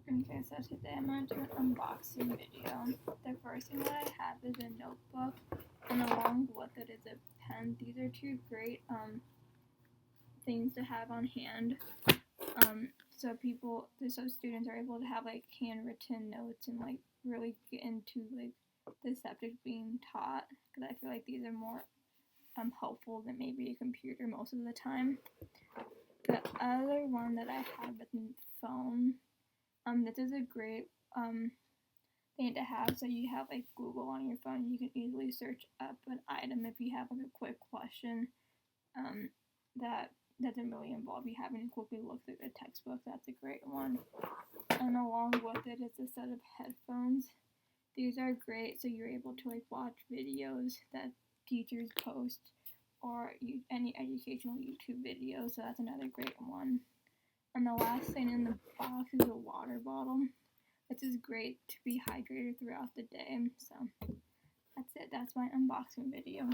Okay, so today I'm going to do an unboxing video. The first thing that I have is a notebook, and along with it is a pen. These are two great things to have on hand. So students are able to have like handwritten notes and like really get into like the subject being taught. Because I feel like these are more helpful than maybe a computer most of the time. The other one that I have is a phone. This is a great thing to have. So you have like Google on your phone. You can easily search up an item if you have like a quick question that doesn't really involve you having to quickly look through a textbook. That's a great one. And along with it is a set of headphones. These are great, so you're able to like watch videos that teachers post or any educational YouTube videos. So that's another great one. And the last thing in the box is a water bottle. This is great to be hydrated throughout the day. So that's it. That's my unboxing video.